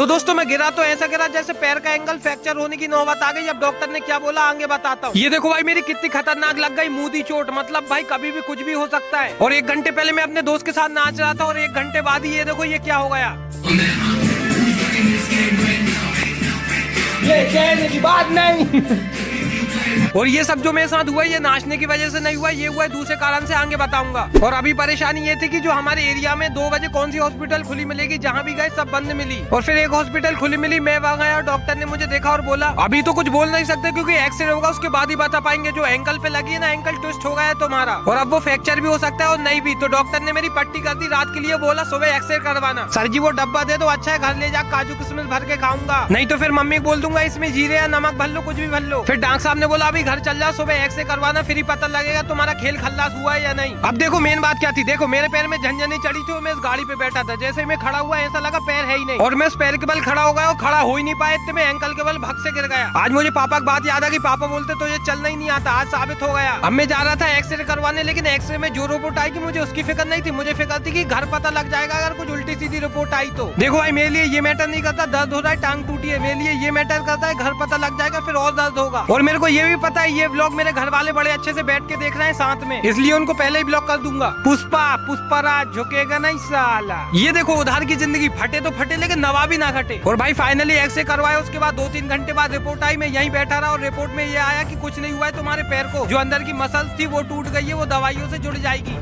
तो दोस्तों मैं गिरा तो ऐसा गिरा जैसे पैर का एंगल फ्रैक्चर होने की नौबत आ गई। अब डॉक्टर ने क्या बोला आगे बताता हूँ। ये देखो भाई मेरी कितनी खतरनाक लग गई मुंह दी चोट। मतलब भाई कभी भी कुछ भी हो सकता है। और 1 घंटे पहले मैं अपने दोस्त के साथ नाच रहा था और 1 घंटे बाद ही ये देखो ये क्या हो गया। ये कहने की बात नहीं। और ये सब जो मेरे साथ हुआ ये नाचने की वजह से नहीं हुआ, ये हुआ है दूसरे कारण से, आगे बताऊंगा। और अभी परेशानी ये थी कि जो हमारे एरिया में 2 बजे कौन सी हॉस्पिटल खुली मिलेगी, जहाँ भी गए सब बंद मिली। और फिर एक हॉस्पिटल खुली मिली, मैं वहाँ गया और डॉक्टर ने मुझे देखा और बोला अभी तो कुछ बोल नहीं सकते क्योंकि एक्सरे होगा उसके बाद ही बता पाएंगे। जो एंकल पे लगी है ना, एंकल ट्विस्ट हो गया है तुम्हारा और अब वो फ्रैक्चर भी हो सकता है और नहीं भी। तो डॉक्टर ने मेरी पट्टी कर दी रात के लिए, बोला सुबह एक्सरे करवाना। सर जी वो डब्बा दे दो, अच्छा है घर ले जा काजू किशमिश भर के खाऊंगा, नहीं तो फिर मम्मी बोल दूंगा इसमें जीरे या नमक भर लो, कुछ भी भर लो। फिर डॉक्टर साहब ने बोला अभी घर चल जाओ, सुबह एक्सरे करवाना, फिर ही पता लगेगा तुम्हारा खेल खल्लास हुआ है या नहीं। अब देखो मेन बात क्या थी, देखो मेरे पैर में झंझनी चढ़ी थी और मैं इस गाड़ी पे बैठा था। जैसे मैं खड़ा हुआ ऐसा लगा पैर है ही नहीं और मैं इस पैर के बल खड़ा हो गया और खड़ा हो ही नहीं पाया, मैं एंकल के बल भग से गिर गया। आज मुझे पापा की बात याद आ गई, पापा बोलते तो ये चलना ही नहीं आता, आज साबित हो गया। अब मैं जा रहा था एक्सरे करवाने, लेकिन एक्सरे में जो रिपोर्ट आई मुझे उसकी फिक्र नहीं थी, मुझे फिक्र थी कि घर पता लग जाएगा अगर कुछ उल्टी सीधी रिपोर्ट आई तो। देखो भाई मेरे लिए ये मैटर नहीं करता दर्द हो रहा है टांग टूटी है, मेरे लिए ये मैटर करता है घर पता लग जाएगा फिर और दर्द होगा। और मेरे को ये भी पता है ये व्लॉग मेरे घर वाले बड़े अच्छे से बैठ के देख रहे हैं साथ में, इसलिए उनको पहले ही ब्लॉक कर दूंगा। पुष्पराज झुकेगा नहीं साला। ये देखो उधार की जिंदगी, फटे तो फटे लेकिन नवा भी ना घटे। और भाई फाइनली एक्सरे करवाया, उसके बाद 2-3 घंटे बाद रिपोर्ट आई, मैं यहीं बैठा रहा और रिपोर्ट में ये आया कि कुछ नहीं हुआ है, तुम्हारे पैर को जो अंदर की मसल्स थी वो टूट गई है, वो दवाइयों से जुड़ जाएगी।